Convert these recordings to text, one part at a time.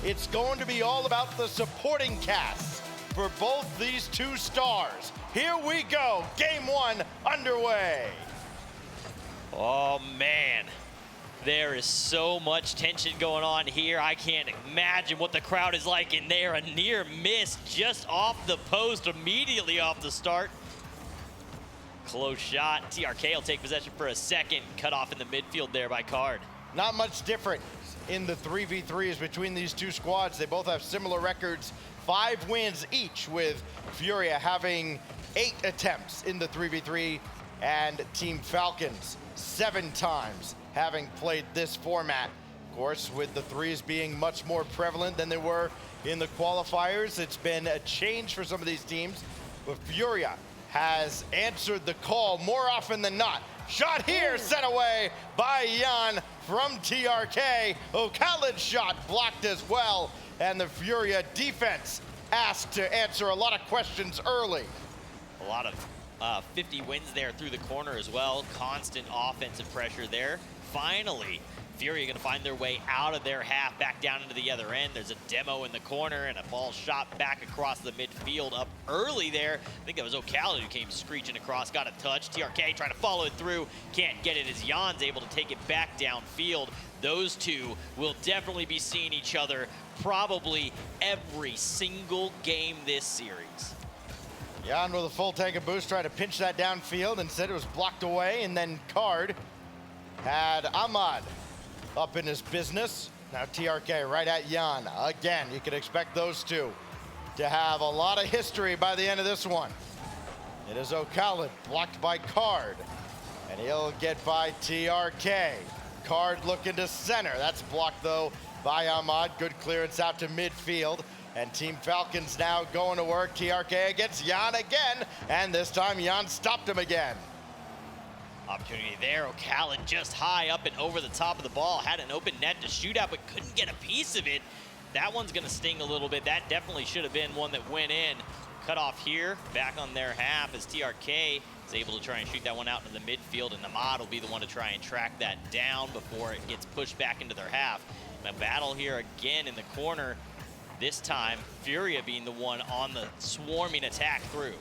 it's going to be all about the supporting casts for both these two stars. Here we go, game one underway. Oh man, there is so much tension going on here. I can't imagine what the crowd is like in there. A near miss just off the post, immediately off the start. Close shot. TRK will take possession for a second. Cut off in the midfield there by Card. Not much different in the 3v3s between these two squads. They both have similar records, 5 wins each, with Furia having 8 attempts in the 3v3 and Team Falcons 7 times having played this format. Of course, with the threes being much more prevalent than they were in the qualifiers, it's been a change for some of these teams, but Furia has answered the call more often than not. Shot here, set away by Jan from TRK. Khaled's shot blocked as well, and the Furia defense asked to answer a lot of questions early. A lot of 50 wins there through the corner as well. Constant offensive pressure there. Finally, Furia gonna find their way out of their half, back down into the other end. There's a demo in the corner and a ball shot back across the midfield up early there. I think that was Khaled who came screeching across, got a touch. TRK trying to follow it through, can't get it as Jan's able to take it back downfield. Those two will definitely be seeing each other probably every single game this series. Jan with a full tank of boost trying to pinch that downfield. Instead it was blocked away, and then Card had Ahmad up in his business. Now TRK right at Jan. Again, you can expect those two to have a lot of history by the end of this one. It is Khaled blocked by Card, and he'll get by TRK. Card looking to center. That's blocked though by Ahmad. Good clearance out to midfield. And Team Falcons now going to work. TRK against Jan again, and this time Jan stopped him again. Opportunity there. Khaled just high up and over the top of the ball. Had an open net to shoot out, but couldn't get a piece of it. That one's going to sting a little bit. That definitely should have been one that went in. Cut off here, back on their half as TRK is able to try and shoot that one out into the midfield, and Ahmad will be the one to try and track that down before it gets pushed back into their half. And a battle here again in the corner. This time, Furia being the one on the swarming attack through.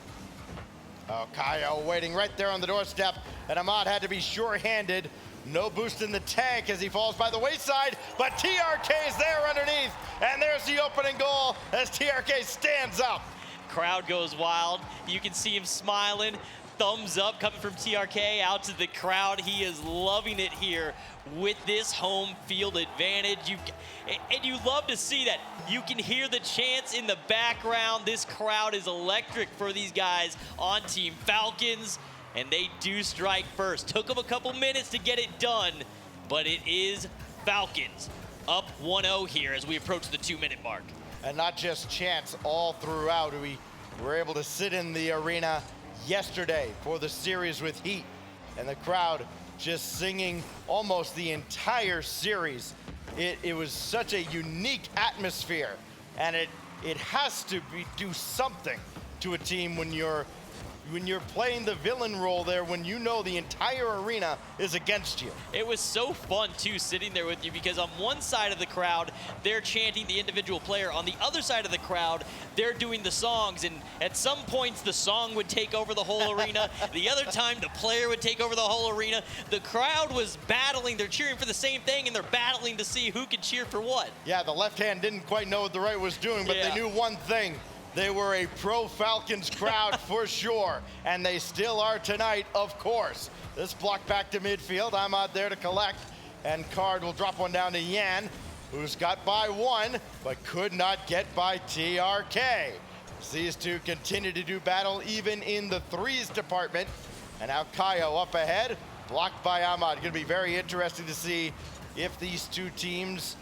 Kaio waiting right there on the doorstep, and Ahmad had to be sure-handed. No boost in the tank as he falls by the wayside, but TRK's there underneath, and there's the opening goal as TRK stands up. Crowd goes wild. You can see him smiling. Thumbs up coming from TRK out to the crowd. He is loving it here with this home field advantage. And you love to see that. You can hear the chants in the background. This crowd is electric for these guys on Team Falcons, and they do strike first. Took them a couple minutes to get it done, but it is Falcons up 1-0 here as we approach the 2-minute mark. And not just chants all throughout. We were able to sit in the arena yesterday for the series with Heat, and the crowd just singing almost the entire series. It was such a unique atmosphere, and it has to do something to a team when you're playing the villain role there, when you know the entire arena is against you. It was so fun too, sitting there with you, because on one side of the crowd they're chanting the individual player, on the other side of the crowd they're doing the songs, and at some points the song would take over the whole arena, the other time the player would take over the whole arena. The crowd was battling, they're cheering for the same thing, and they're battling to see who could cheer for what. Yeah, the left hand didn't quite know what the right was doing, but They knew one thing. They were a pro-Falcons crowd for sure, and they still are tonight, of course. This block back to midfield. Ahmad there to collect, and Card will drop one down to Jan, who's got by one, but could not get by TRK. These two continue to do battle even in the threes department, and now Kaio up ahead, blocked by Ahmad. Gonna be very interesting to see if these two teams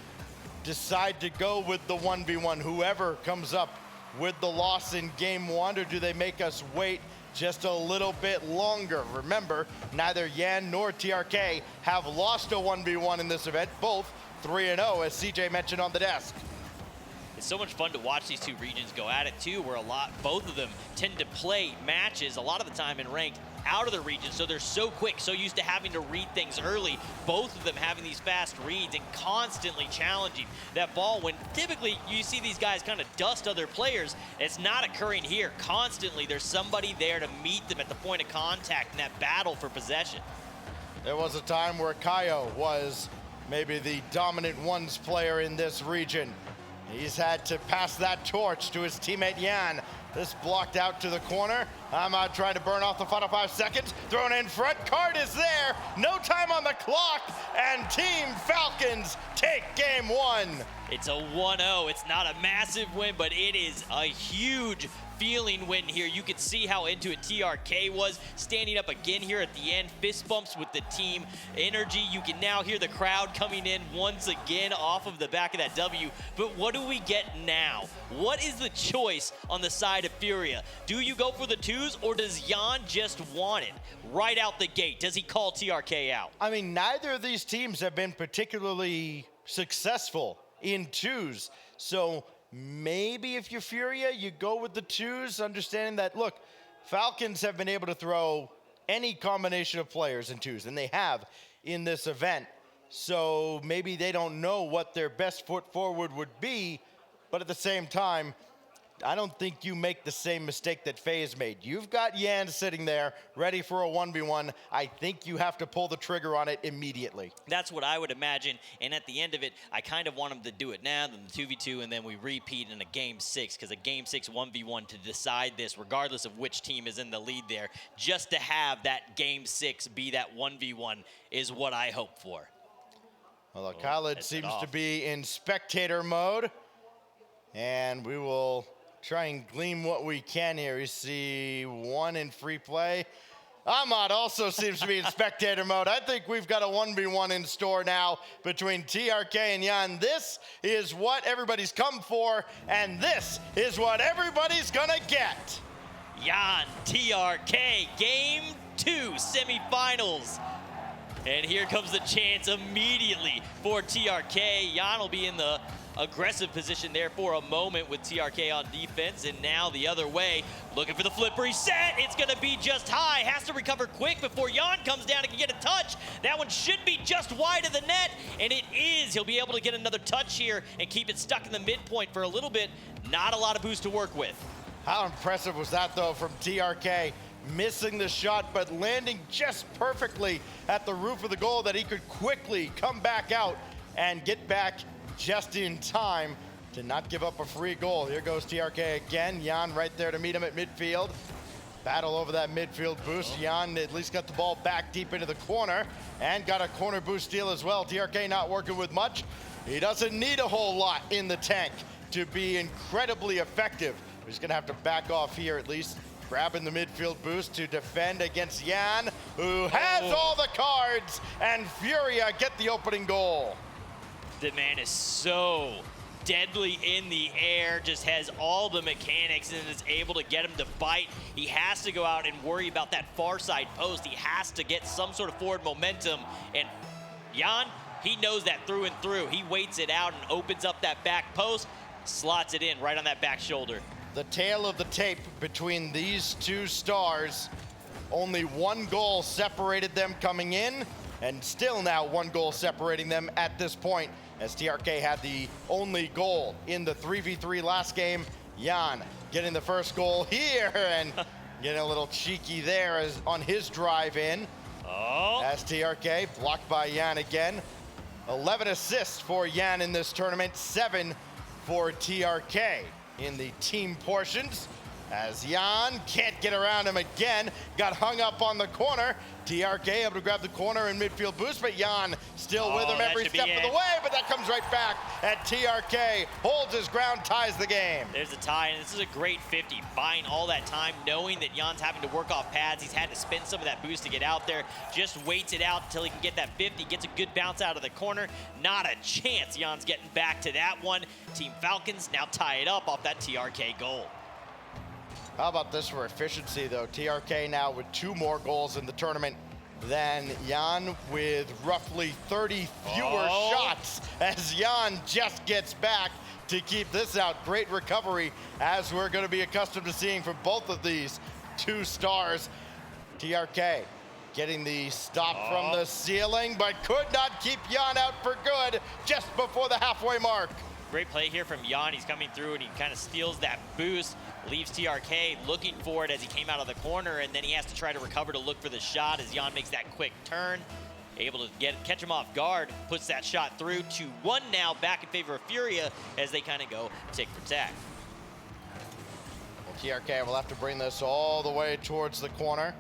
decide to go with the 1v1, whoever comes up with the loss in game one, or do they make us wait just a little bit longer? Remember, neither Jan nor TRK have lost a 1v1 in this event, both 3-0, as CJ mentioned on the desk. It's so much fun to watch these two regions go at it too, where both of them tend to play matches a lot of the time in ranked out of the region, so they're so quick, so used to having to read things early. Both of them having these fast reads and constantly challenging that ball when typically you see these guys kind of dust other players. It's not occurring here. Constantly, there's somebody there to meet them at the point of contact in that battle for possession. There was a time where Kaio was maybe the dominant ones player in this region. He's had to pass that torch to his teammate Yan. This blocked out to the corner. Ahmad trying to burn off the final 5 seconds. Thrown in front. Card is there. No time on the clock. And Team Falcons take game 1. It's a 1-0. It's not a massive win, but it is a huge feeling win here. You can see how into it TRK was, standing up again here at the end, fist bumps with the team energy. You can now hear the crowd coming in once again off of the back of that W. But what do we get now? What is the choice on the side of Furia? Do you go for the 2s, or does Jan just want it right out the gate? Does he call TRK out? I mean, neither of these teams have been particularly successful in 2s. So maybe if you're Furia, you go with the 2s, understanding that, look, Falcons have been able to throw any combination of players in 2s, and they have in this event. So maybe they don't know what their best foot forward would be, but at the same time, I don't think you make the same mistake that FaZe made. You've got Yan sitting there ready for a 1v1. I think you have to pull the trigger on it immediately. That's what I would imagine, and at the end of it, I kind of want them to do it now, then the 2v2, and then we repeat in a game 6, because a game 6 1v1 to decide this, regardless of which team is in the lead there, just to have that game 6 be that 1v1 is what I hope for. Well, Khaled seems to be in spectator mode, and we will try and glean what we can here. You see 1 in free play. Ahmad also seems to be in spectator mode. I think we've got a 1v1 in store now between TRK and Yan. This is what everybody's come for, and this is what everybody's gonna get. Yan, TRK, game 2 semifinals. And here comes the chance immediately for TRK. Yan will be in the aggressive position there for a moment with TRK on defense, and now the other way, looking for the flip reset. It's gonna be just high, has to recover quick before Yan comes down and can get a touch. That one should be just wide of the net, and it is. He'll be able to get another touch here and keep it stuck in the midpoint for a little bit. Not a lot of boost to work with. How impressive was that though from TRK? Missing the shot, but landing just perfectly at the roof of the goal that he could quickly come back out and get back just in time to not give up a free goal. Here goes TRK again. Yan right there to meet him at midfield. Battle over that midfield boost. Yan at least got the ball back deep into the corner and got a corner boost steal as well. TRK not working with much. He doesn't need a whole lot in the tank to be incredibly effective. He's gonna have to back off here at least. Grabbing the midfield boost to defend against Yan, who has all the cards, and Furia get the opening goal. The man is so deadly in the air, just has all the mechanics and is able to get him to bite. He has to go out and worry about that far side post. He has to get some sort of forward momentum, and Yan, he knows that through and through. He waits it out and opens up that back post, slots it in right on that back shoulder. The tale of the tape between these two stars, only 1 goal separated them coming in, and still now 1 goal separating them at this point, as TRK had the only goal in the 3v3 last game. Yan getting the first goal here, and getting a little cheeky there as on his drive in. As TRK blocked by Yan again. 11 assists for Yan in this tournament, 7 for TRK in the team portions, as Yan can't get around him again, got hung up on the corner. TRK able to grab the corner and midfield boost, but Yan still with him every step of the way, but that comes right back, and TRK holds his ground, ties the game. There's a tie, and this is a great 50, buying all that time, knowing that Jan's having to work off pads. He's had to spend some of that boost to get out there, just waits it out until he can get that 50, gets a good bounce out of the corner. Not a chance Jan's getting back to that one. Team Falcons now tie it up off that TRK goal. How about this for efficiency, though? TRK now with 2 more goals in the tournament than Yan, with roughly 30 fewer shots, as Yan just gets back to keep this out. Great recovery, as we're going to be accustomed to seeing from both of these 2 stars. TRK getting the stop from the ceiling, but could not keep Jan out for good just before the halfway mark. Great play here from Jan. He's coming through and he kind of steals that boost, leaves TRK looking for it as he came out of the corner, and then he has to try to recover to look for the shot as Jan makes that quick turn. Able to catch him off guard, puts that shot through. 2-1 now, back in favor of Furia as they kind of go tick for tack. Well, TRK will have to bring this all the way towards the corner.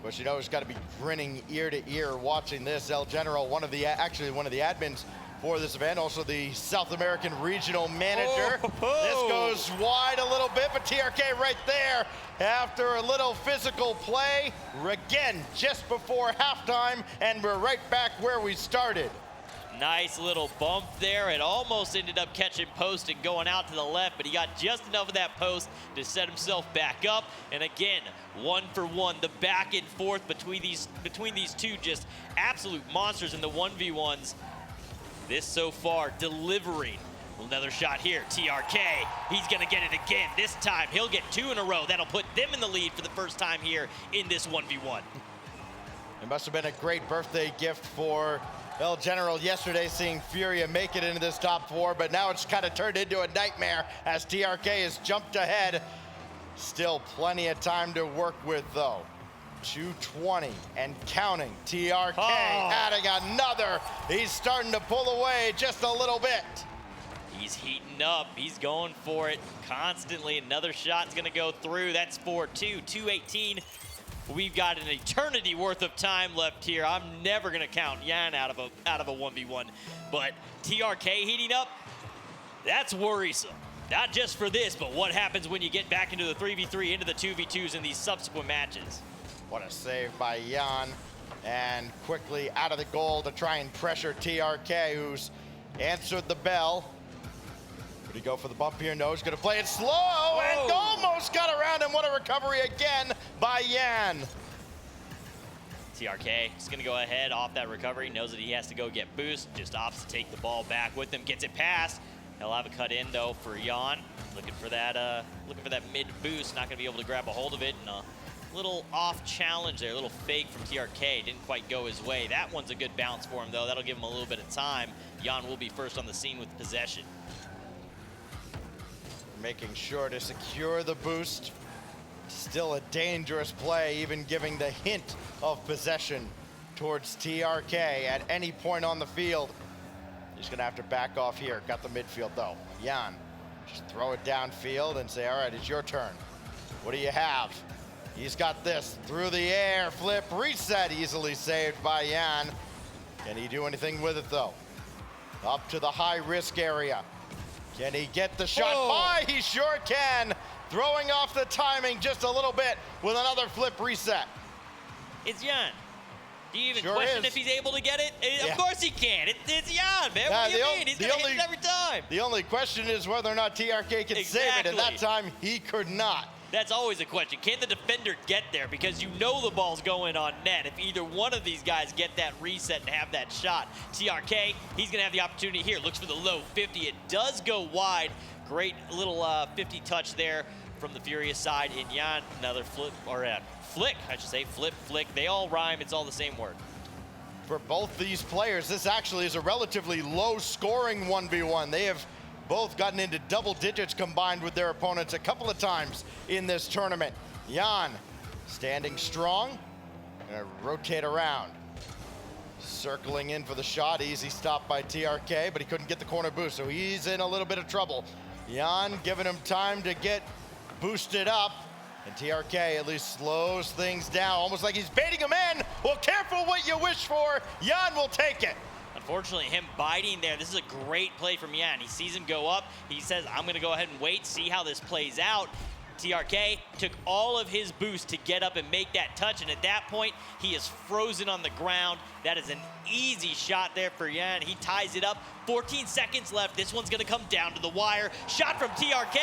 But you know, he's got to be grinning ear to ear watching this. El General, actually one of the admins for this event, also the South American regional manager. This goes wide a little bit, but TRK right there after a little physical play. Again, just before halftime, and we're right back where we started. Nice little bump there. It almost ended up catching post and going out to the left, but he got just enough of that post to set himself back up. And again, 1-for-1, the back and forth between these two, just absolute monsters in the 1v1s. This so far delivering. Another shot here, TRK. He's gonna get it again. This time he'll get 2 in a row. That'll put them in the lead for the first time here in this 1v1. It must have been a great birthday gift for El General yesterday, seeing Furia make it into this top 4, but now it's kind of turned into a nightmare as TRK has jumped ahead. Still plenty of time to work with though. 220 and counting. TRK adding another. He's starting to pull away just a little bit. He's heating up. He's going for it constantly. Another shot's gonna go through. That's 4-2, 218. We've got an eternity worth of time left here. I'm never gonna count Jan out of a 1v1, but TRK heating up, that's worrisome. Not just for this, but what happens when you get back into the 3v3, into the 2v2s in these subsequent matches. What a save by Jan, and quickly out of the goal to try and pressure TRK, who's answered the bell. Would he go for the bump here? No, he's gonna play it slow, and almost got around him. What a recovery again by Jan. TRK is gonna go ahead off that recovery, knows that he has to go get boost, just opts to take the ball back with him, gets it past. He'll have a cut in though for Jan, looking for that mid boost, not gonna be able to grab a hold of it, and a little off challenge there, a little fake from TRK, didn't quite go his way. That one's a good bounce for him though, that'll give him a little bit of time. Jan will be first on the scene with possession. Making sure to secure the boost. Still a dangerous play, even giving the hint of possession towards TRK at any point on the field. He's gonna have to back off here. Got the midfield though. Jan, just throw it downfield and say, all right, it's your turn. What do you have? He's got this through the air, flip, reset, easily saved by Jan. Can he do anything with it though? Up to the high risk area. Can he get the shot by? He sure can. Throwing off the timing just a little bit with another flip reset. It's Jan. Do you even Sure question is. if he's able to get it? Yeah. Of course he can. It's Jan, man. What do you mean? He's gonna hit it every time. The only question is whether or not TRK can save it, and that time he could not. That's always a question. Can the defender get there? Because you know the ball's going on net. If either one of these guys get that reset and have that shot, TRK, he's gonna have the opportunity here. Looks for the low 50. It does go wide. Great little 50 touch there from the Furia side. In Jan, another flip, or flick, I should say. Flip, flick. They all rhyme. It's all the same word. For both these players, this actually is a relatively low scoring 1v1. They have both gotten into double digits combined with their opponents a couple of times in this tournament. Jan standing strong, gonna rotate around. Circling in for the shot, easy stop by TRK, but he couldn't get the corner boost, so he's in a little bit of trouble. Jan giving him time to get boosted up, and TRK at least slows things down, almost like he's baiting him in. Well, careful what you wish for. Jan will take it. Unfortunately, him biting there, this is a great play from Jan. He sees him go up. He says, I'm going to go ahead and wait, see how this plays out. TRK took all of his boost to get up and make that touch, and at that point, he is frozen on the ground. That is an easy shot there for Jan. He ties it up. 14 seconds left. This one's going to come down to the wire. Shot from TRK.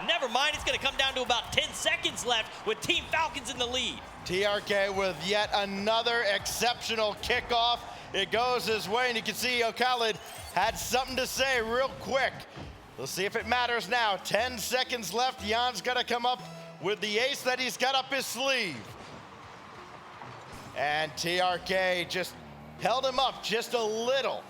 Never mind, it's going to come down to about 10 seconds left with Team Falcons in the lead. TRK with yet another exceptional kickoff. It goes his way, and you can see Khaled had something to say real quick. We'll see if it matters now. 10 seconds left. Jan's got to come up with the ace that he's got up his sleeve. And TRK just held him up just a little,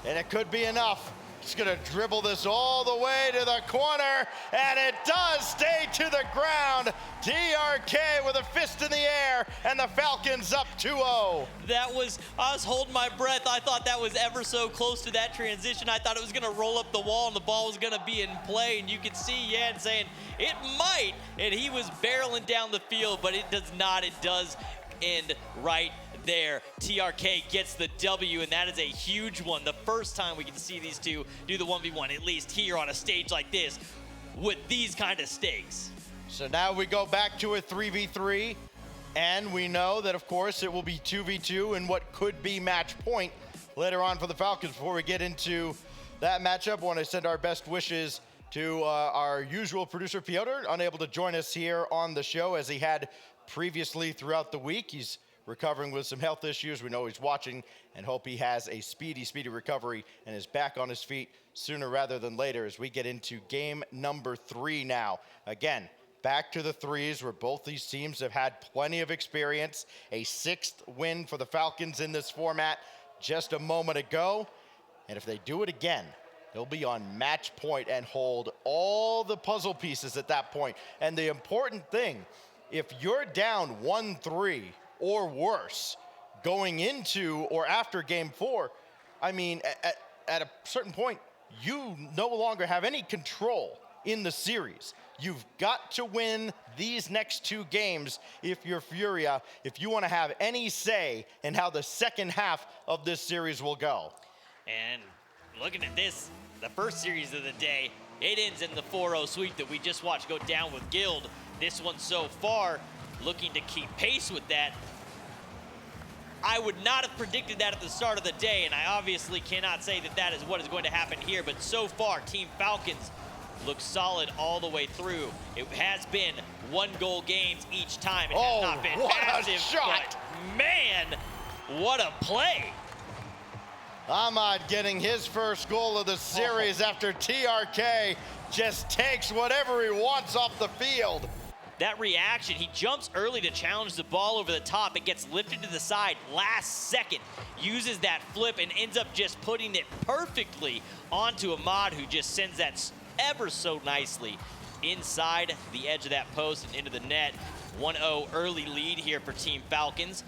and it could be enough. Just gonna dribble this all the way to the corner, and it does stay to the ground. TRK with a fist in the air, and the Falcons up 2-0. I was holding my breath. I thought that was ever so close to that transition. I thought it was gonna roll up the wall and the ball was gonna be in play, and you could see Yan saying, it might, and he was barreling down the field, but it does not. It does end right there. TRK gets the W, and that is a huge one. The first time we get to see these two do the 1v1, at least here on a stage like this, with these kind of stakes. So now we go back to a 3v3, and we know that, of course, it will be 2v2 in what could be match point later on for the Falcons. Before we get into that matchup, I want to send our best wishes to our usual producer, Piotr, unable to join us here on the show as he had previously throughout the week. He's recovering with some health issues. We know he's watching and hope he has a speedy recovery and is back on his feet sooner rather than later as we get into game number 3 now. Again, back to the threes where both these teams have had plenty of experience. A 6th win for the Falcons in this format just a moment ago. And if they do it again, they'll be on match point and hold all the puzzle pieces at that point. And the important thing, if you're down 1-3 or worse going into or after game 4, I mean, at a certain point, you no longer have any control in the series. You've got to win these next 2 games if you're Furia, if you want to have any say in how the second half of this series will go. And looking at this, the first series of the day, it ends in the 4-0 sweep that we just watched go down with Guild. This one so far, looking to keep pace with that. I would not have predicted that at the start of the day, and I obviously cannot say that that is what is going to happen here, but so far, Team Falcons looks solid all the way through. It has been 1-goal games each time. It has not been what massive, a shot! But man, what a play. Ahmad getting his first goal of the series after TRK just takes whatever he wants off the field. That reaction, he jumps early to challenge the ball over the top. It gets lifted to the side last second, uses that flip and ends up just putting it perfectly onto Ahmad, who just sends that ever so nicely inside the edge of that post and into the net. 1-0 early lead here for Team Falcons.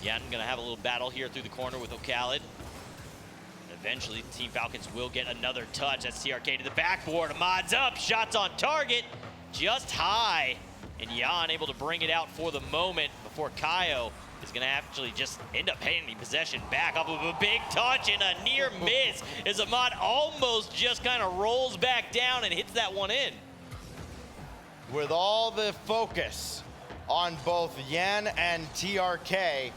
Yeah, I'm gonna have a little battle here through the corner with O'Khaled. Eventually, Team Falcons will get another touch. That's TRK to the backboard. Ahmad's up, shots on target, just high. And Jan able to bring it out for the moment before Kaio is gonna actually just end up handing possession back off of a big touch and a near miss as Ahmad almost just kind of rolls back down and hits that one in. With all the focus on both Yan and TRK,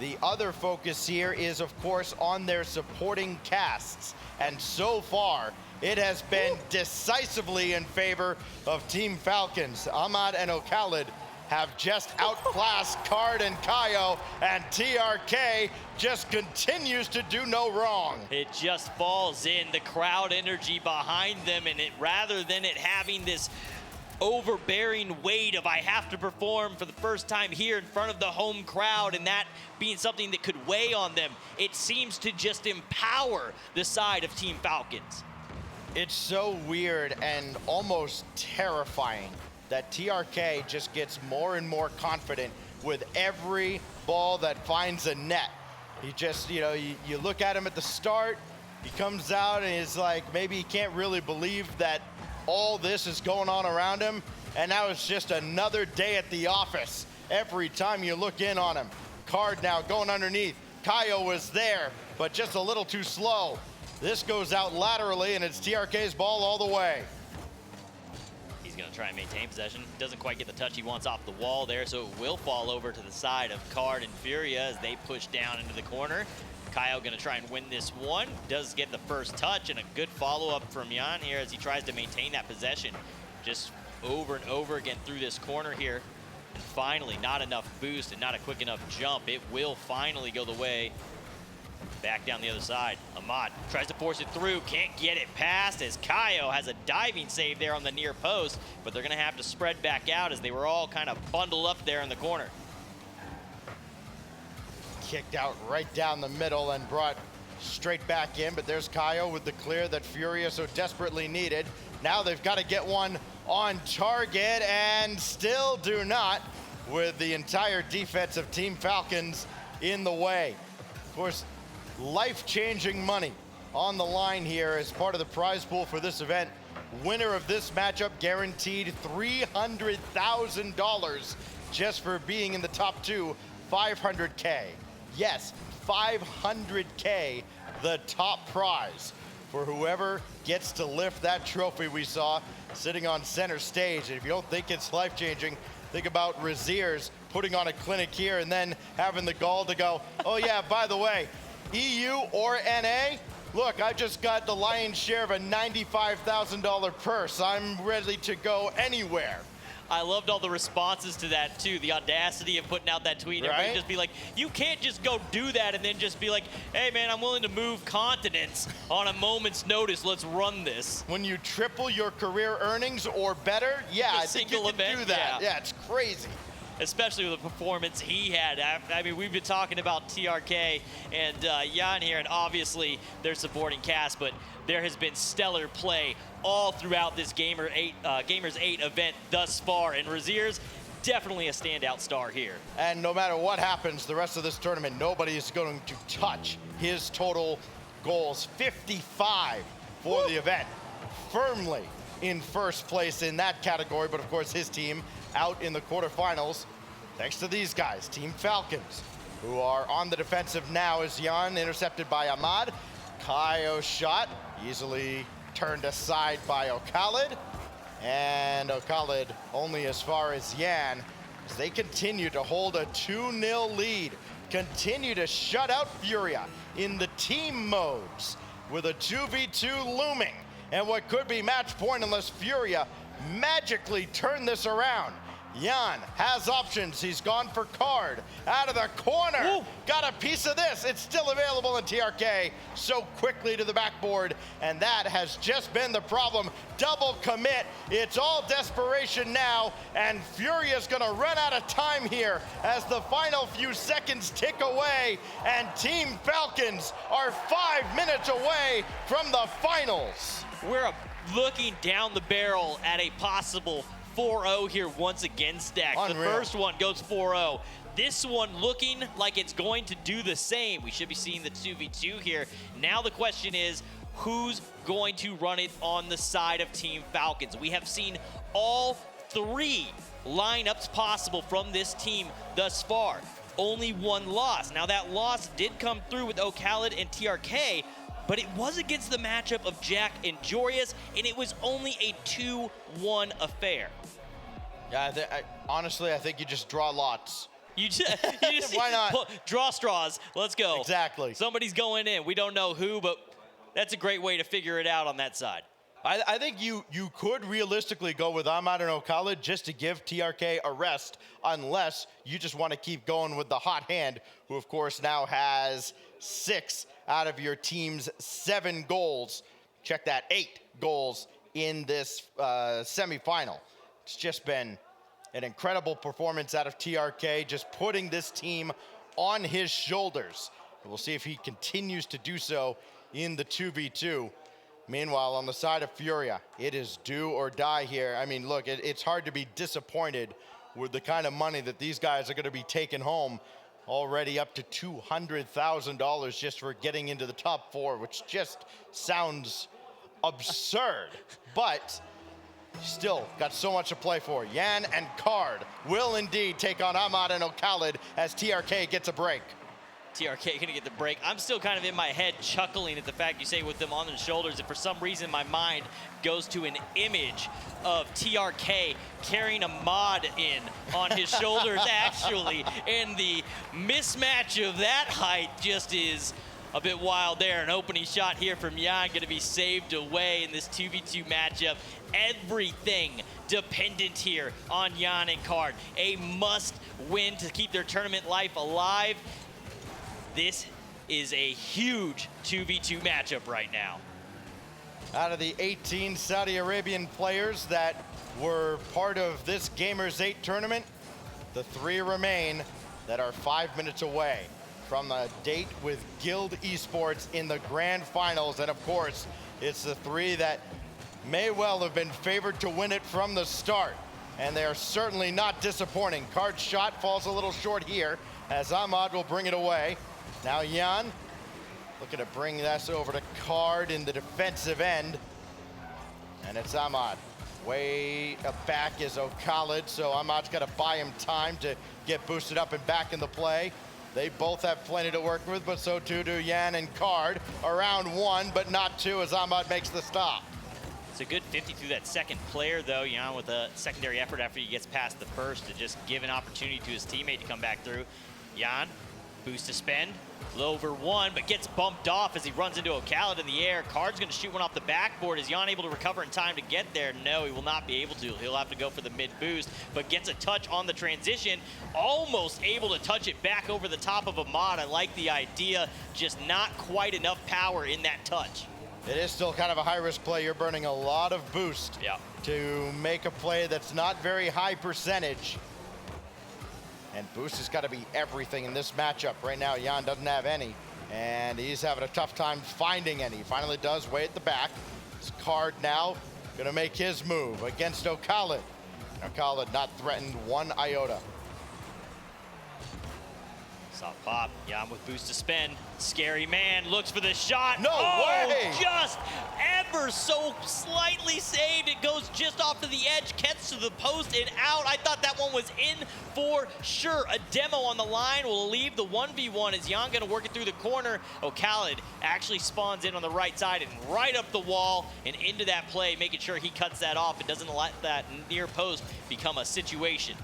the other focus here is, of course, on their supporting casts. And so far, it has been decisively in favor of Team Falcons. Ahmad and O'Khaled have just outclassed Card and Kaio, and TRK just continues to do no wrong. It just falls in, the crowd energy behind them, and it rather than it having this overbearing weight of I have to perform for the first time here in front of the home crowd and that being something that could weigh on them, it seems to just empower the side of Team Falcons. It's so weird and almost terrifying that TRK just gets more and more confident with every ball that finds a net. He just, you know, you look at him at the start, he comes out and he's like, maybe he can't really believe that all this is going on around him, and now it's just another day at the office. Every time you look in on him. Card now going underneath. Kaio was there, but just a little too slow. This goes out laterally, and it's TRK's ball all the way. He's gonna try and maintain possession. Doesn't quite get the touch he wants off the wall there, so it will fall over to the side of Card and Furia as they push down into the corner. Kaio gonna try and win this one. Does get the first touch, and a good follow-up from Jan here as he tries to maintain that possession. Just over and over again through this corner here. And finally, not enough boost and not a quick enough jump. It will finally go the way. Back down the other side. Ahmad tries to force it through, can't get it past as Kaio has a diving save there on the near post, but they're gonna have to spread back out as they were all kind of bundled up there in the corner. kicked out right down the middle and brought straight back in, but there's Kaio with the clear that Furia so desperately needed. Now they've got to get one on target and still do not, with the entire defense of Team Falcons in the way. Of course, life-changing money on the line here as part of the prize pool for this event. Winner of this matchup guaranteed $300,000 just for being in the top two, 500K. Yes, 500K, the top prize for whoever gets to lift that trophy we saw sitting on center stage. And if you don't think it's life-changing, think about Raziers putting on a clinic here and then having the gall to go, oh yeah, by the way, EU or NA, look, I just got the lion's share of a $95,000 purse. I'm ready to go anywhere. I loved all the responses to that too. The audacity of putting out that tweet. Right? Everybody just be like, you can't just go do that and then just be like, hey man, I'm willing to move continents on a moment's notice. Let's run this. When you triple your career earnings or better, yeah, I think you can do that. Yeah, it's crazy. Especially with the performance he had. I mean, we've been talking about TRK and Jan here, and obviously their supporting cast, but there has been stellar play all throughout this Gamers 8 event thus far, and Raziers definitely a standout star here. And no matter what happens the rest of this tournament, nobody is going to touch his total goals. 55 for the event. Firmly in first place in that category, but of course his team out in the quarterfinals, thanks to these guys, Team Falcons, who are on the defensive now as Jan intercepted by Ahmad. Kaio's shot easily turned aside by Okhalid, and Okhalid only as far as Yan as they continue to hold a 2-0 lead, continue to shut out Furia in the team modes with a 2v2 looming, and what could be match point unless Furia magically turn this around. Jan has options. He's gone for card. Out of the corner. Ooh. Got a piece of this. It's still available in TRK so quickly to the backboard, and that has just been the problem. Double commit. It's all desperation now, and Furia's gonna run out of time here as the final few seconds tick away, and Team Falcons are 5 minutes away from the finals. We're looking down the barrel at a possible 4-0 here once again, Stacks. Unreal. The first one goes 4-0. This one looking like it's going to do the same. We should be seeing the 2v2 here. Now the question is, who's going to run it on the side of Team Falcons? We have seen all three lineups possible from this team thus far. Only one loss. Now that loss did come through with Okhalid and TRK, but it was against the matchup of Jack and Jorius, and it was only a 2-1 affair. Yeah, honestly, I think you just draw lots. You just Why not? Draw straws. Let's go. Exactly. Somebody's going in. We don't know who, but that's a great way to figure it out on that side. I think you could realistically go with Ahmad and Okhalid just to give TRK a rest, unless you just want to keep going with the hot hand, who of course now has 6 out of your team's 7 goals. Check that, 8 goals in this semifinal. It's just been an incredible performance out of TRK, just putting this team on his shoulders. And we'll see if he continues to do so in the 2v2. Meanwhile, on the side of Furia, it is do or die here. I mean, look, it's hard to be disappointed with the kind of money that these guys are going to be taking home, already up to $200,000 just for getting into the top 4, which just sounds absurd. But still got so much to play for. Yan and Card will indeed take on Ahmad and Okhalid as TRK gets a break. TRK gonna get the break. I'm still kind of in my head chuckling at the fact you say with them on their shoulders, and for some reason my mind goes to an image of TRK carrying Ahmad in on his shoulders actually, and the mismatch of that height just is a bit wild there. An opening shot here from Jan gonna be saved away in this 2v2 matchup. Everything dependent here on Jan and Card. A must win to keep their tournament life alive. This is a huge 2v2 matchup right now. Out of the 18 Saudi Arabian players that were part of this Gamers 8 tournament, the 3 remain that are 5 minutes away from the date with Guild Esports in the grand finals. And of course, it's the three that may well have been favored to win it from the start. And they are certainly not disappointing. Card's shot falls a little short here as Ahmad will bring it away. Now Jan looking to bring this over to Card in the defensive end. And it's Ahmad. Way back is O'Khalid, so Ahmad's got to buy him time to get boosted up and back in the play. They both have plenty to work with, but so too do Jan and Card. Around one, but not two as Ahmad makes the stop. It's a good 50 through that second player, though, Jan, with a secondary effort after he gets past the first to just give an opportunity to his teammate to come back through. Jan, boost to spend, low over one, but gets bumped off as he runs into O'Khalid in the air. Card's going to shoot one off the backboard. Is Jan able to recover in time to get there? No, he will not be able to. He'll have to go for the mid boost, but gets a touch on the transition. Almost able to touch it back over the top of Ahmad. I like the idea, just not quite enough power in that touch. It is still kind of a high-risk play. You're burning a lot of boost to make a play that's not very high percentage. And boost has got to be everything in this matchup. Right now, Jan doesn't have any, and he's having a tough time finding any. He finally does, way at the back. His Card now gonna make his move against O'Khalid. O'Khalid not threatened one iota. Soft pop, Jan with boost to spend. Scary man, looks for the shot. No way! Just ever so slightly saved. It goes just off to the edge, gets to the post and out. I thought that one was in for sure. A demo on the line will leave the 1v1 as Jan gonna work it through the corner. O'Khalid actually spawns in on the right side and right up the wall and into that play, making sure he cuts that off and doesn't let that near post become a situation.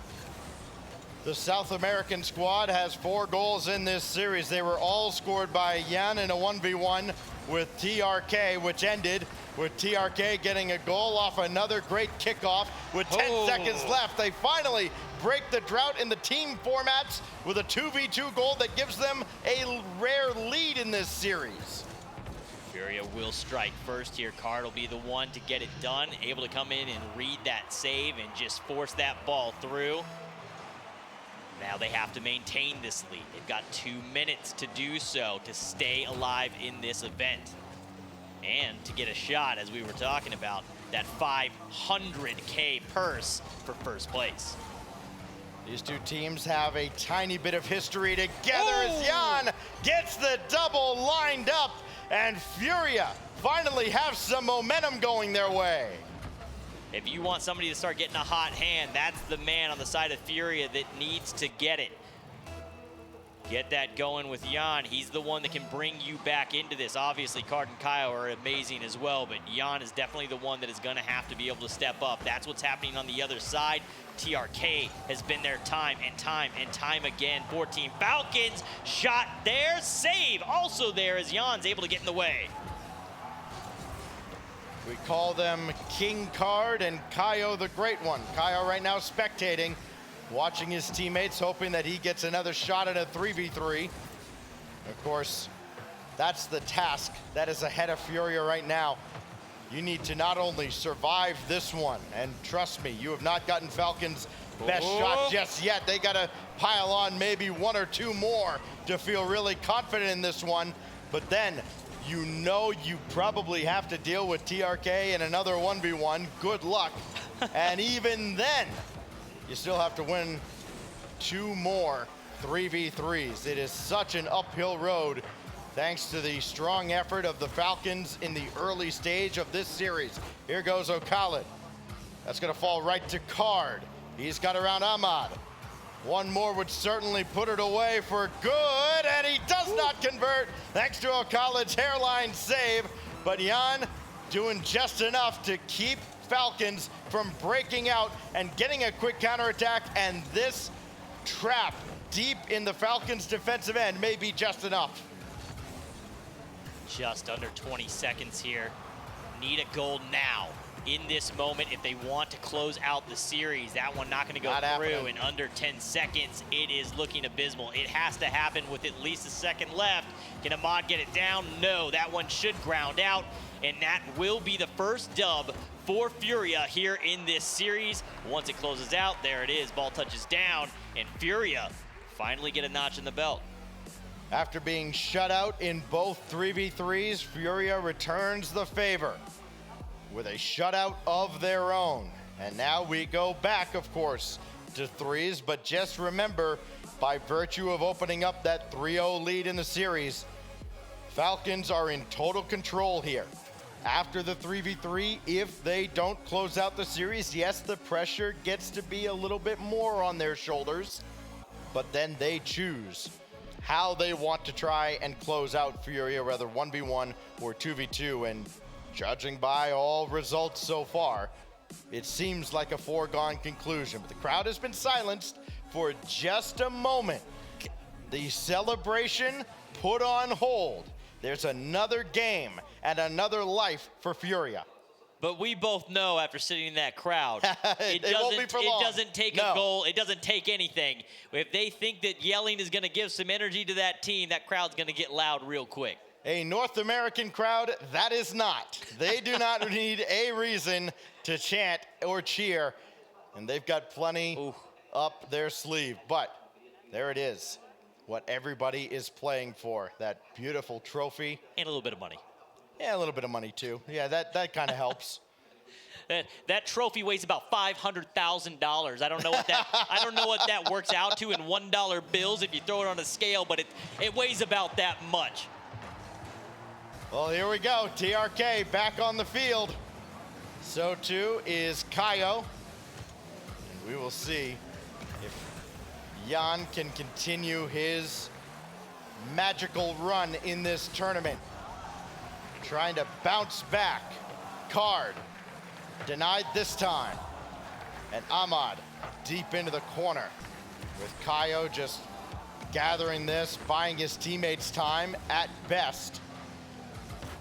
The South American squad has 4 goals in this series. They were all scored by Jan in a 1v1 with TRK, which ended with TRK getting a goal off another great kickoff with 10 seconds left. They finally break the drought in the team formats with a 2v2 goal that gives them a rare lead in this series. Furia will strike first here. Card will be the one to get it done, able to come in and read that save and just force that ball through. Now they have to maintain this lead. They've got 2 minutes to do so to stay alive in this event. And to get a shot, as we were talking about, that 500K purse for first place. These two teams have a tiny bit of history together as Jan gets the double lined up, and Furia finally have some momentum going their way. If you want somebody to start getting a hot hand, that's the man on the side of Furia that needs to get it. Get that going with Jan. He's the one that can bring you back into this. Obviously, Card and Kyle are amazing as well, but Jan is definitely the one that is going to have to be able to step up. That's what's happening on the other side. TRK has been there time and time again for Team Falcons. Shot there, save also there as Jan's able to get in the way. We call them King Card and Kaio the Great One. Kaio right now spectating, watching his teammates, hoping that he gets another shot at a 3v3. Of course, that's the task that is ahead of Furia right now. You need to not only survive this one, and trust me, you have not gotten Falcons' best shot just yet. They gotta pile on maybe 1 or 2 more to feel really confident in this one, but then you know you probably have to deal with TRK in another 1v1. Good luck. And even then, you still have to win 2 more 3v3s. It is such an uphill road thanks to the strong effort of the Falcons in the early stage of this series. Here goes O'Khalid. That's gonna fall right to Card. He's got around Ahmad. One more would certainly put it away for good, and he does not convert thanks to O'Khalid's hairline save. But Jan doing just enough to keep Falcons from breaking out and getting a quick counterattack, and this trap deep in the Falcons' defensive end may be just enough. Just under 20 seconds here. Need a goal now. In this moment, if they want to close out the series. That one not going to go through in under 10 seconds. It is looking abysmal. It has to happen with at least a second left. Can Ahmad get it down? No, that one should ground out, and that will be the first dub for Furia here in this series. Once it closes out, there it is. Ball touches down, and Furia finally get a notch in the belt. After being shut out in both 3v3s, Furia returns the favor with a shutout of their own. And now we go back, of course, to threes, but just remember, by virtue of opening up that 3-0 lead in the series, Falcons are in total control here. After the 3v3, if they don't close out the series, yes, the pressure gets to be a little bit more on their shoulders, but then they choose how they want to try and close out Furia, whether 1v1 or 2v2. And judging by all results so far, it seems like a foregone conclusion. But the crowd has been silenced for just a moment. The celebration put on hold. There's another game and another life for Furia. But we both know after sitting in that crowd, it won't be for long. It doesn't take a goal. It doesn't take anything. If they think that yelling is going to give some energy to that team, that crowd's going to get loud real quick. A North American crowd, that is not. They do not need a reason to chant or cheer, and they've got plenty up their sleeve. But there it is, what everybody is playing for, that beautiful trophy. And a little bit of money. Yeah, a little bit of money too. Yeah, that kind of helps. That trophy weighs about $500,000. I don't know what that works out to in $1 bills if you throw it on a scale, but it weighs about that much. Well, here we go. TRK back on the field. So too is Kaio. And we will see if Jan can continue his magical run in this tournament. Trying to bounce back. Card denied this time. And Ahmad deep into the corner with Kaio just gathering this, buying his teammates time at best.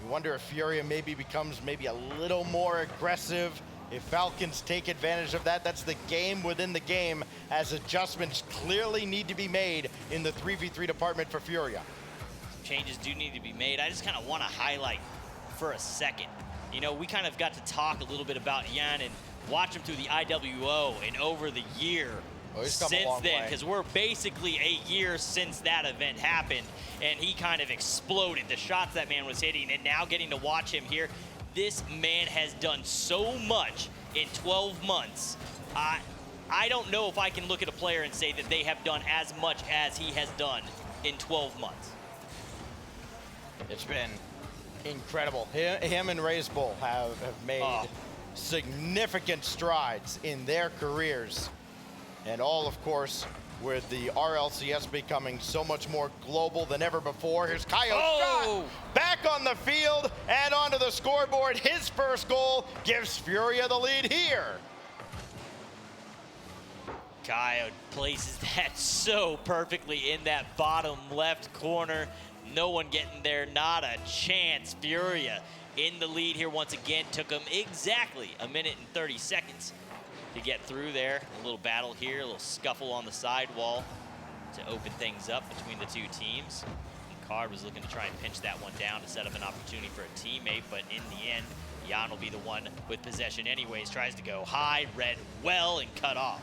You wonder if Furia becomes a little more aggressive. If Falcons take advantage of that, that's the game within the game, as adjustments clearly need to be made in the 3v3 department for Furia. Changes do need to be made. I just kind of want to highlight for a second. You know, we kind of got to talk a little bit about Jan and watch him through the IWO and over the year since then, because we're basically a year since that event happened, and he kind of exploded. The shots that man was hitting, and now getting to watch him here, this man has done so much in 12 months. I don't know if I can look at a player and say that they have done as much as he has done in 12 months. It's been incredible. Him and Ray's Bull have made significant strides in their careers. And all, of course, with the RLCS becoming so much more global than ever before. Here's Kaio's shot, back on the field and onto the scoreboard. His first goal gives Furia the lead here. Kaio places that so perfectly in that bottom left corner. No one getting there, not a chance. Furia in the lead here once again. Took them exactly a minute and 30 seconds to get through there. A little battle here, a little scuffle on the sidewall to open things up between the two teams. And Card was looking to try and pinch that one down to set up an opportunity for a teammate, but in the end, Jan will be the one with possession anyways. Tries to go high, read well, and cut off.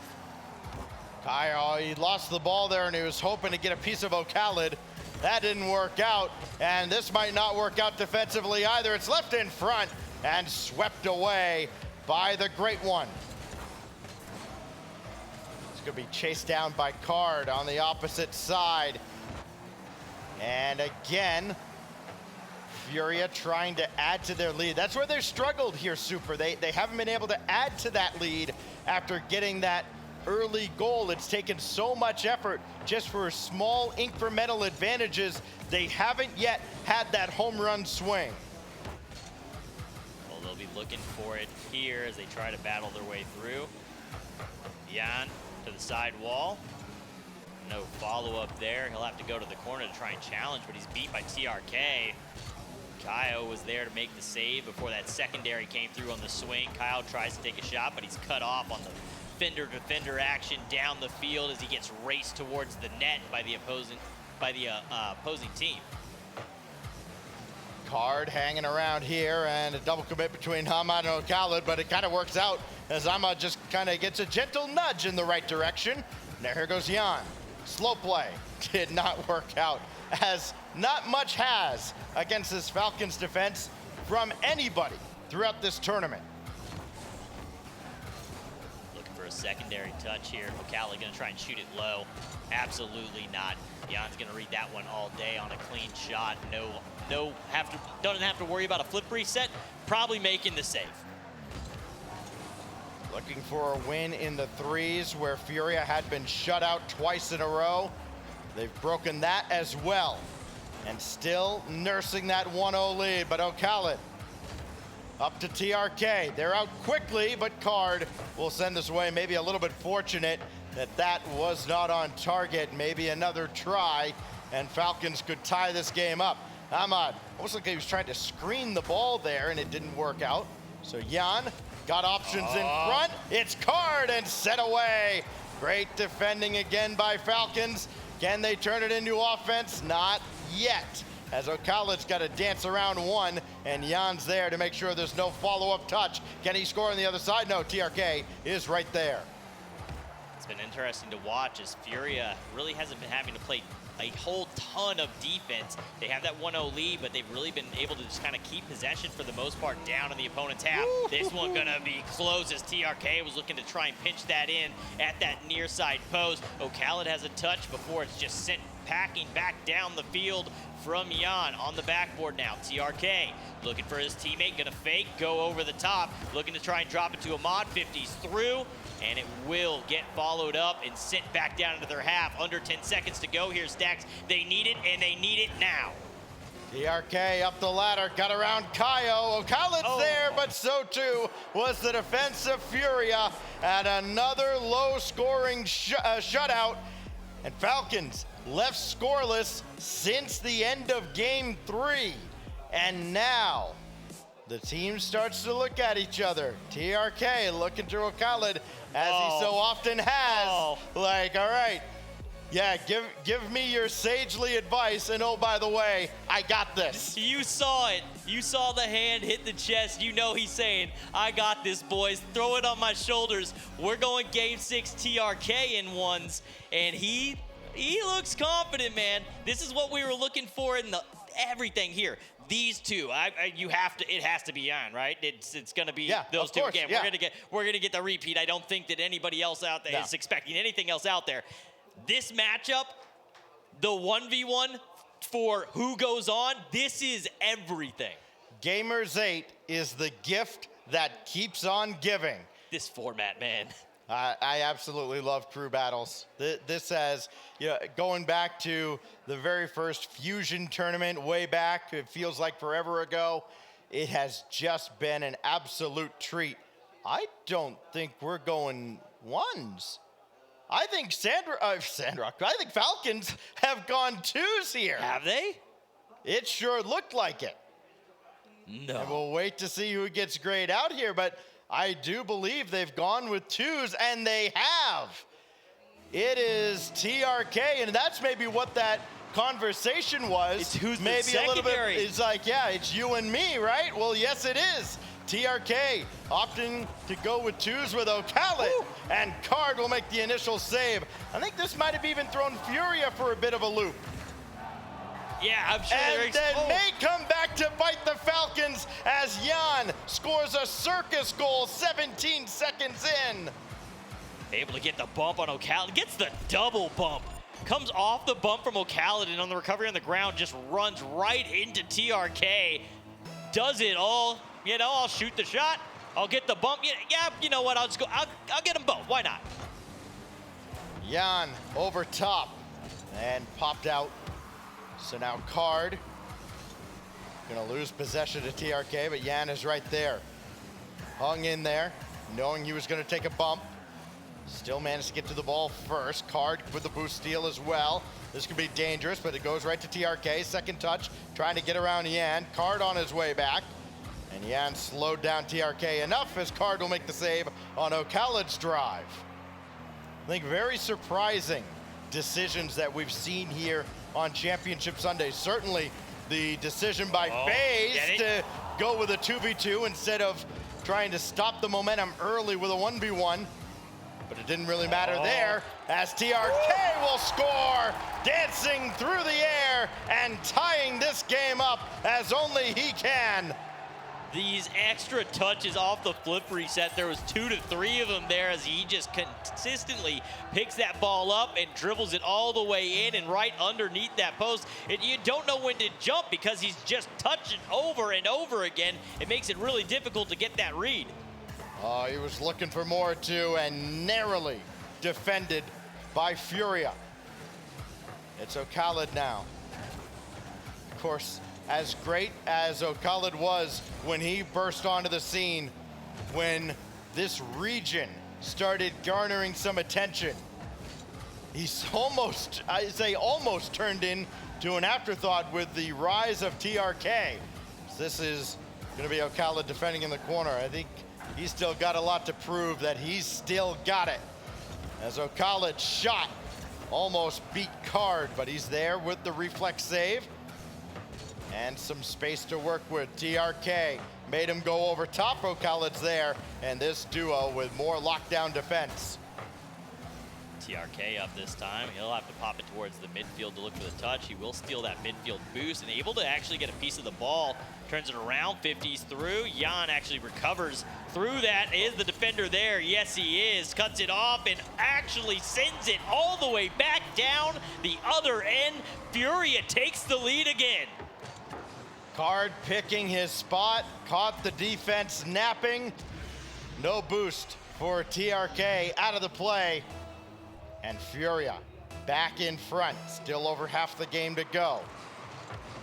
Kaio, he lost the ball there, and he was hoping to get a piece of O'Khalid. That didn't work out, and this might not work out defensively either. It's left in front and swept away by the Great One. It's gonna be chased down by Card on the opposite side. And again, Furia trying to add to their lead. That's where they've struggled here, Super. They haven't been able to add to that lead after getting that early goal. It's taken so much effort just for small incremental advantages. They haven't yet had that home run swing. Well, they'll be looking for it here as they try to battle their way through. Jan to the side wall. No follow-up there. He'll have to go to the corner to try and challenge, but he's beat by TRK. Kaio was there to make the save before that secondary came through on the swing. Kyle tries to take a shot, but he's cut off on the fender-to-fender action down the field as he gets raced towards the net by the opposing team. Card hanging around here, and a double commit between Ahmad and O'Khalid, but it kind of works out as Ahmad just kind of gets a gentle nudge in the right direction. Now here goes Jan. slow play did not work out, as not much has against this Falcons defense from anybody throughout this tournament. Looking for a secondary touch here. O'Callaghan gonna try and shoot it low. Absolutely not. Jan's gonna read that one all day on a clean shot. Doesn't have to worry about a flip reset. Probably making the save. Looking for a win in the threes where Furia had been shut out twice in a row. They've broken that as well. And still nursing that 1-0 lead, but O'Callaghan up to TRK. They're out quickly, but Card will send this away. Maybe a little bit fortunate that that was not on target. Maybe another try, and Falcons could tie this game up. Ahmad, almost like he was trying to screen the ball there, and it didn't work out. So Jan got options in front. It's Card and set away. Great defending again by Falcons. Can they turn it into offense? Not yet, as O'Callaghan's got to dance around one, and Jan's there to make sure there's no follow-up touch. Can he score on the other side? No, TRK is right there. It's been interesting to watch as Furia really hasn't been having to play a whole ton of defense. They have that 1-0 lead, but they've really been able to just kind of keep possession for the most part down in the opponent's half. This one gonna be close as TRK was looking to try and pinch that in at that near side post. O'Callaghan has a touch before it's just sent packing back down the field from Jan on the backboard now. TRK looking for his teammate, gonna fake, go over the top, looking to try and drop it to Ahmad. 50's through, and it will get followed up and sent back down into their half. Under 10 seconds to go here, Stacks. They need it, and they need it now. TRK up the ladder, got around Kaio. O'Callaghan's there, but so too was the defense of Furia. And another low-scoring shutout. And Falcons left scoreless since the end of game 3. And now the team starts to look at each other. TRK looking to O'Callaghan, as he so often has. Like, all right, yeah, give me your sagely advice, and oh, by the way, I got this. You saw it. You saw the hand hit the chest. You know he's saying, I got this, boys. Throw it on my shoulders. We're going game 6 TRK in ones, and he looks confident, man. This is what we were looking for in everything here. These two, it has to be on, right? It's going to be those two again. Yeah. We're gonna get the repeat. I don't think that anybody else out there is expecting anything else out there. This matchup, the 1v1 for who goes on, this is everything. Gamers8 is the gift that keeps on giving. This format, man. I absolutely love crew battles. This has, going back to the very first Fusion tournament way back, it feels like forever ago, it has just been an absolute treat. I don't think we're going ones. I think I think Falcons have gone twos here. Have they? It sure looked like it. No. And we'll wait to see who gets grayed out here, but I do believe they've gone with twos, and they have. It is TRK, and that's maybe what that conversation was. It's who's maybe the secondary. A little bit. It's like, yeah, it's you and me, right? Well, yes, it is. TRK opting to go with twos with O'Callaghan, and Card will make the initial save. I think this might have even thrown Furia for a bit of a loop. Yeah, I'm sure. And then may come back to bite the Falcons as Jan scores a circus goal 17 seconds in. Able to get the bump on O'Callaghan, gets the double bump. Comes off the bump from O'Callaghan on the recovery on the ground, just runs right into TRK. Does it all. I'll shoot the shot. I'll get the bump. Yeah, you know what? I'll just go. I'll get them both. Why not? Jan over top and popped out. So now Card gonna lose possession to TRK, but Jan is right there. Hung in there, knowing he was gonna take a bump. Still managed to get to the ball first. Card with the boost steal as well. This could be dangerous, but it goes right to TRK. Second touch, trying to get around Jan. Card on his way back. And Jan slowed down TRK enough as Card will make the save on O'Callaghan's drive. I think very surprising decisions that we've seen here on Championship Sunday. Certainly the decision by FaZe to go with a 2v2 instead of trying to stop the momentum early with a 1v1. but it didn't really matter there as TRK will score, dancing through the air and tying this game up as only he can. These extra touches off the flip reset, there was 2 to 3 of them there as he just consistently picks that ball up and dribbles it all the way in and right underneath that post. And you don't know when to jump because he's just touching over and over again. It makes it really difficult to get that read. Oh, he was looking for more too and narrowly defended by Furia. It's O'Khalid now. Of course, as great as O'Khalid was when he burst onto the scene, when this region started garnering some attention, he's almost, I say almost turned into an afterthought with the rise of TRK. This is gonna be O'Khalid defending in the corner. I think he's still got a lot to prove that he's still got it. As O'Khalid shot, almost beat Card, but he's there with the reflex save. And some space to work with. TRK made him go over top. O'Khalid's there, and this duo with more lockdown defense. TRK up this time. He'll have to pop it towards the midfield to look for the touch. He will steal that midfield boost and able to actually get a piece of the ball. Turns it around, 50s through. Jan actually recovers through that. Is the defender there? Yes, he is. Cuts it off and actually sends it all the way back down the other end. Furia takes the lead again. Card picking his spot, caught the defense napping. No boost for TRK out of the play. And Furia back in front, still over half the game to go.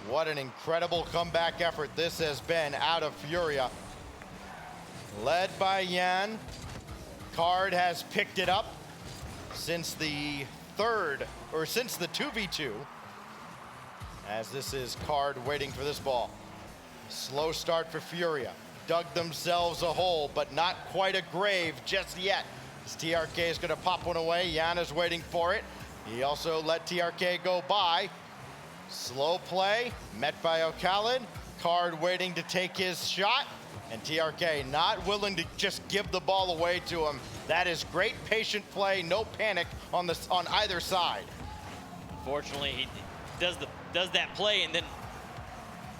What an incredible comeback effort this has been out of Furia. Led by Jan. Card has picked it up since the 2v2. As this is Card waiting for this ball. Slow start for Furia. Dug themselves a hole, but not quite a grave just yet. As TRK is gonna pop one away. Jan is waiting for it. He also let TRK go by. Slow play, met by O'Khalid. Card waiting to take his shot, and TRK not willing to just give the ball away to him. That is great patient play, no panic on either side. Unfortunately, he does that play and then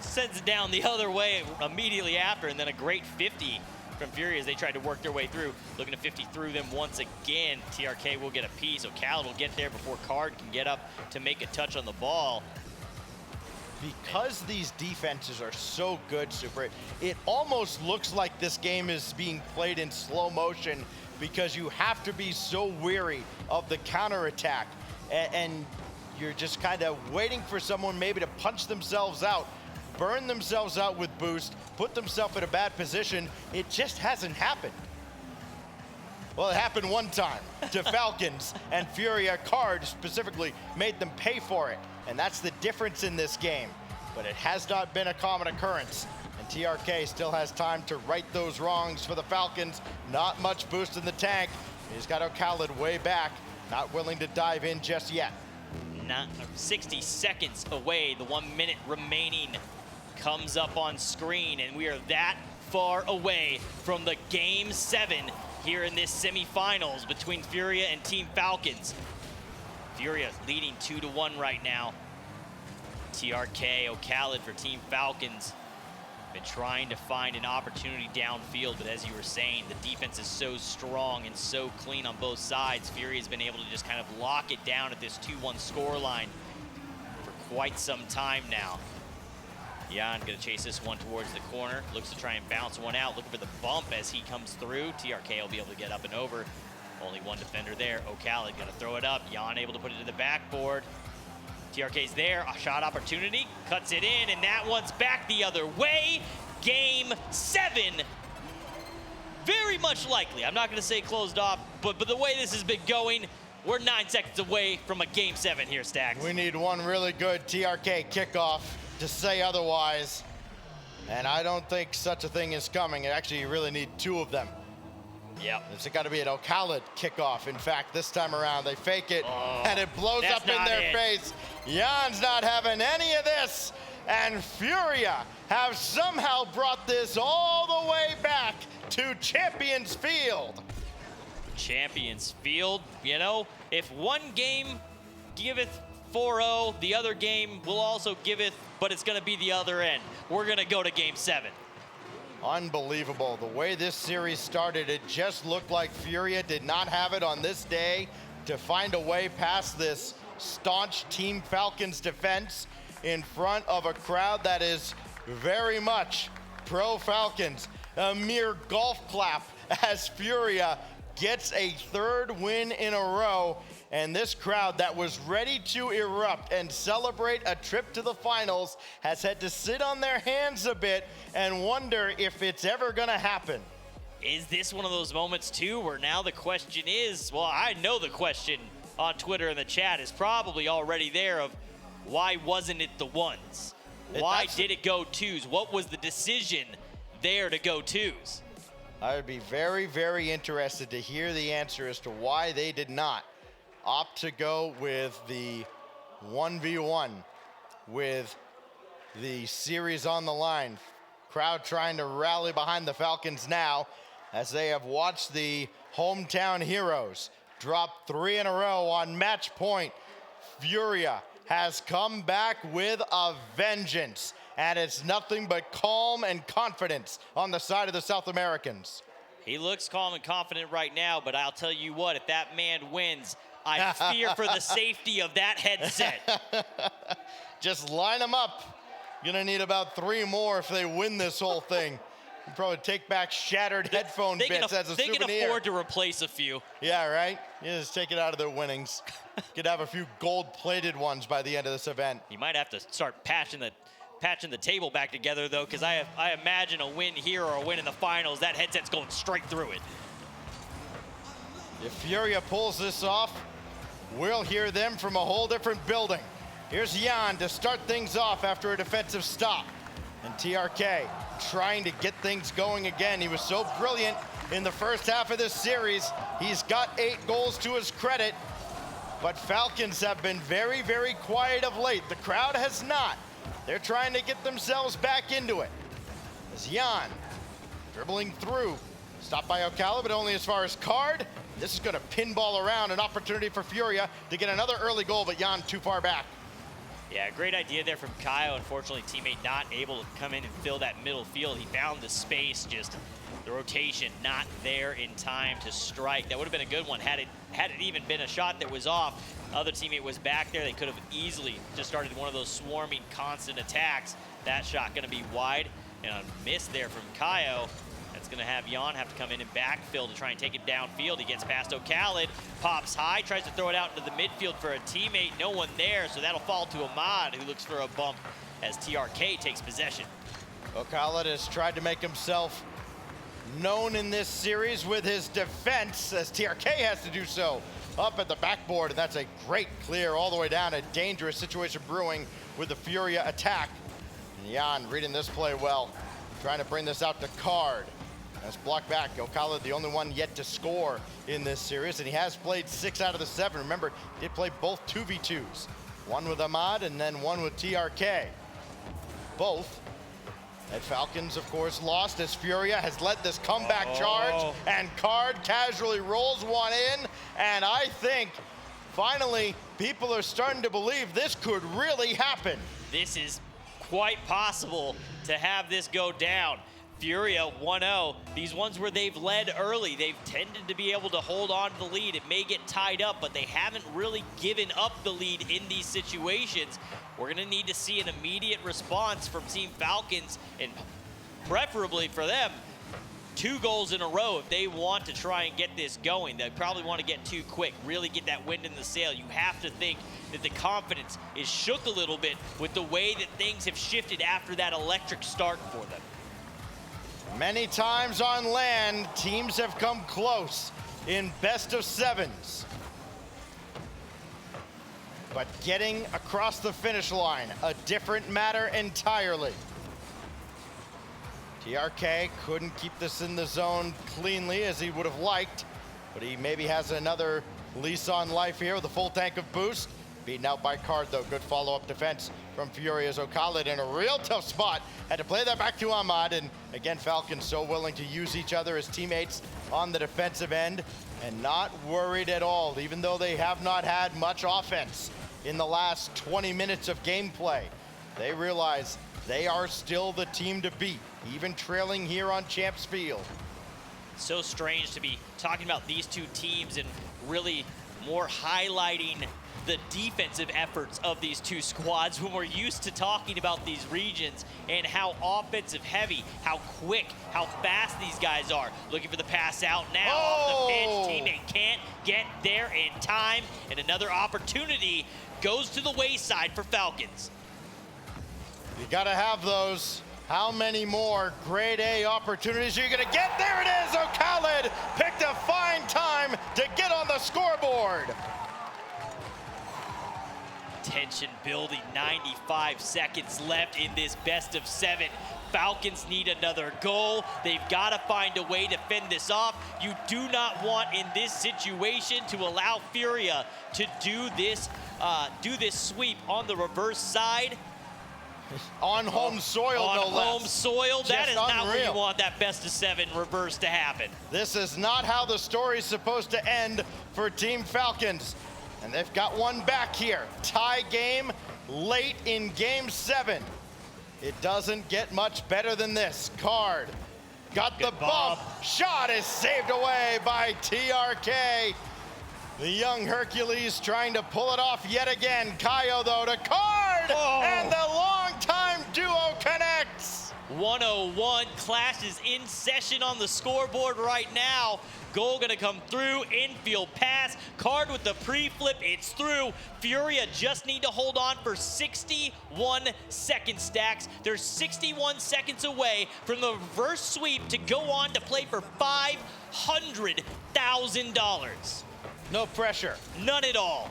sends it down the other way immediately after, and then a great 50 from Furia as they tried to work their way through. Looking to 50 through them once again. TRK will get a piece. O'Khalid will get there before Card can get up to make a touch on the ball. Because these defenses are so good, Super, it almost looks like this game is being played in slow motion because you have to be so weary of the counterattack. And you're just kind of waiting for someone maybe to punch themselves out, burn themselves out with boost, put themselves in a bad position. It just hasn't happened. Well, it happened one time to Falcons, and Furia Card specifically made them pay for it. And that's the difference in this game. But it has not been a common occurrence. And TRK still has time to right those wrongs for the Falcons. Not much boost in the tank. He's got O'Khalid way back, not willing to dive in just yet. Not 60 seconds away, the 1 minute remaining comes up on screen, and we are that far away from the Game 7 here in this semifinals between Furia and Team Falcons. Furia leading 2-1 right now. TRK, O'Khalid for Team Falcons. Been trying to find an opportunity downfield, but as you were saying, the defense is so strong and so clean on both sides. Furia's been able to just kind of lock it down at this 2-1 scoreline for quite some time now. Jan gonna chase this one towards the corner. Looks to try and bounce one out. Looking for the bump as he comes through. TRK will be able to get up and over. Only one defender there. O'Khalid gonna throw it up. Jan able to put it to the backboard. TRK's there, a shot opportunity, cuts it in, and that one's back the other way. Game 7, very much likely. I'm not gonna say closed off, but the way this has been going, we're 9 seconds away from a Game 7 here, Stacks. We need one really good TRK kickoff to say otherwise. And I don't think such a thing is coming. Actually, you really need 2 of them. Yep. It's got to be an O'Khalid kickoff. In fact, this time around, they fake it, and it blows up in their face. Jan's not having any of this, and Furia have somehow brought this all the way back to Champions Field. Champions Field. You know, if one game giveth 4-0, the other game will also giveth, but it's going to be the other end. We're going to go to Game 7. Unbelievable. The way this series started, it just looked like Furia did not have it on this day to find a way past this staunch Team Falcons defense in front of a crowd that is very much pro Falcons. A mere golf clap as Furia gets a third win in a row. And this crowd that was ready to erupt and celebrate a trip to the finals has had to sit on their hands a bit and wonder if it's ever gonna happen. Is this one of those moments too where now the question is, well, I know the question on Twitter and the chat is probably already there of why wasn't it the ones? Why did it go twos? What was the decision there to go twos? I would be very, very interested to hear the answer as to why they did not opt to go with the 1v1 with the series on the line. Crowd trying to rally behind the Falcons now as they have watched the hometown heroes drop 3 in a row on match point. Furia has come back with a vengeance, and it's nothing but calm and confidence on the side of the South Americans. He looks calm and confident right now, but I'll tell you what, if that man wins, I fear for the safety of that headset. Just line them up. Gonna need about 3 more if they win this whole thing. You probably take back shattered headphone bits as a souvenir. They can afford to replace a few. Yeah, right? You just take it out of their winnings. Could have a few gold-plated ones by the end of this event. You might have to start patching the table back together, though, because I imagine a win here or a win in the finals, that headset's going straight through it. If Furia pulls this off, we'll hear them from a whole different building. Here's Jan to start things off after a defensive stop. And TRK trying to get things going again. He was so brilliant in the first half of this series. He's got 8 goals to his credit, but Falcons have been very, very quiet of late. The crowd has not. They're trying to get themselves back into it. As Jan dribbling through, stopped by Ocala, but only as far as Card. This is gonna pinball around, an opportunity for Furia to get another early goal, but Jan too far back. Yeah, great idea there from Kyle. Unfortunately, teammate not able to come in and fill that middle field. He found the space, just the rotation not there in time to strike. That would have been a good one had it even been a shot that was off. Other teammate was back there. They could have easily just started one of those swarming constant attacks. That shot gonna be wide, and a miss there from Kyle. That's gonna have Jan have to come in and backfill to try and take it downfield. He gets past O'Khaled, pops high, tries to throw it out into the midfield for a teammate. No one there, so that'll fall to Ahmad, who looks for a bump as TRK takes possession. O'Khaled has tried to make himself known in this series with his defense, as TRK has to do so up at the backboard, and that's a great clear all the way down. A dangerous situation brewing with the Furia attack. And Jan reading this play well, trying to bring this out to Card. That's blocked back. O'Khaled, the only one yet to score in this series, and he has played 6 out of the 7. Remember, he did play both 2v2s. One with Ahmad and then one with TRK. Both at Falcons, of course, lost as Furia has led this comeback charge, and Card casually rolls one in, and I think finally people are starting to believe this could really happen. This is quite possible to have this go down. Furia 1-0. These ones where they've led early, they've tended to be able to hold on to the lead. It may get tied up, but they haven't really given up the lead in these situations. We're gonna need to see an immediate response from Team Falcons, and preferably for them, 2 goals in a row if they want to try and get this going. They probably want to get 2 quick, really get that wind in the sail. You have to think that the confidence is shook a little bit with the way that things have shifted after that electric start for them. Many times on land, teams have come close in best of 7s. But getting across the finish line, a different matter entirely. TRK couldn't keep this in the zone cleanly as he would have liked, but he maybe has another lease on life here with a full tank of boost. Beaten out by Card, though. Good follow-up defense from Furia's Khaled in a real tough spot. Had to play that back to Ahmad, and again, Falcons so willing to use each other as teammates on the defensive end and not worried at all, even though they have not had much offense in the last 20 minutes of gameplay. They realize they are still the team to beat, even trailing here on Champs Field. So strange to be talking about these two teams and really more highlighting the defensive efforts of these two squads when we're used to talking about these regions and how offensive heavy, how quick, how fast these guys are. Looking for the pass out now off the pitch. Teammate can't get there in time, and another opportunity goes to the wayside for Falcons. You gotta have those. How many more grade A opportunities are you gonna get? There it is, Khaled picked a fine time to get on the scoreboard. Tension building, 95 seconds left in this best of 7. Falcons need another goal. They've got to find a way to fend this off. You do not want in this situation to allow Furia to do this sweep on the reverse side. On home soil, no less. On home soil, that is not where you unreal. want that best of 7 reverse to happen. This is not how the story's supposed to end for Team Falcons. And they've got one back here. Tie game late in game 7. It doesn't get much better than this. Card got the bump. Shot is saved away by TRK. The young Hercules trying to pull it off yet again. Kaio, though, to Card. And the long-time duo connects. 101 clashes in session on the scoreboard right now. Goal gonna come through, infield pass, Card with the pre-flip, it's through. Furia just need to hold on for 61 second stacks. They're 61 seconds away from the reverse sweep to go on to play for $500,000. No pressure. None at all.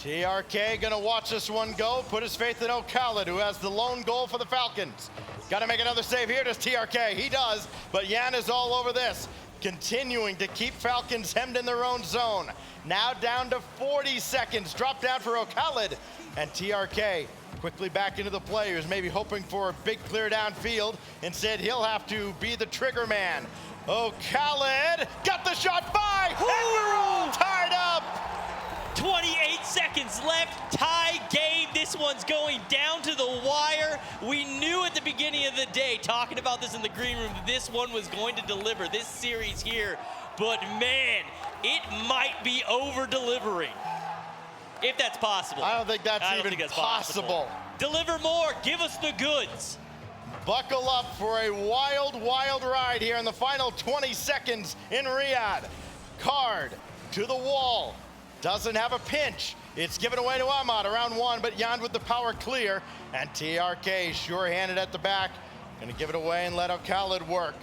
TRK gonna watch this one go, put his faith in Khaled, who has the lone goal for the Falcons. Gotta make another save here, does TRK? He does, but Yan is all over this. Continuing to keep Falcons hemmed in their own zone. Now down to 40 seconds, drop down for Khaled, and TRK quickly back into the play, who's maybe hoping for a big clear downfield. Instead, he'll have to be the trigger man. Khaled got the shot by, and we're all tied up. 28 seconds left, tie game. This one's going down to the wire. We knew at the beginning of the day, talking about this in the green room, that this one was going to deliver, this series here. But man, it might be over-delivering, if that's possible. I don't think that's even possible. Deliver more, give us the goods. Buckle up for a wild, wild ride here in the final 20 seconds in Riyadh. Card to the wall. Doesn't have a pinch. It's given away to Ahmad around 1, but Yan with the power clear. And TRK sure-handed at the back. Gonna give it away and let Khaled work.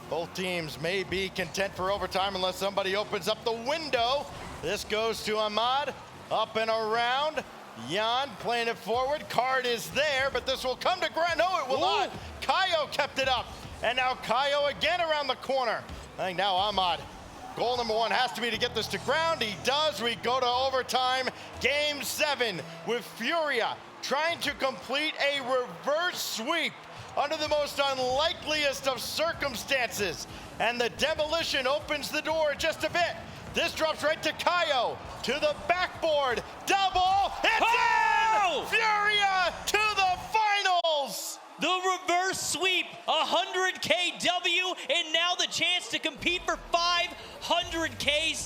Both teams may be content for overtime unless somebody opens up the window. This goes to Ahmad, up and around. Yan playing it forward. Card is there, but this will come to ground. No, it will not. Kaio kept it up. And now Kaio again around the corner. I think now Ahmad, goal number 1 has to be to get this to ground. He does. We go to overtime. Game 7 with Furia trying to complete a reverse sweep under the most unlikeliest of circumstances. And the demolition opens the door just a bit. This drops right to Kaio, to the backboard. Double. It's in! Furia to the finals! The reverse sweep, 100K W, and now the chance to compete for 500K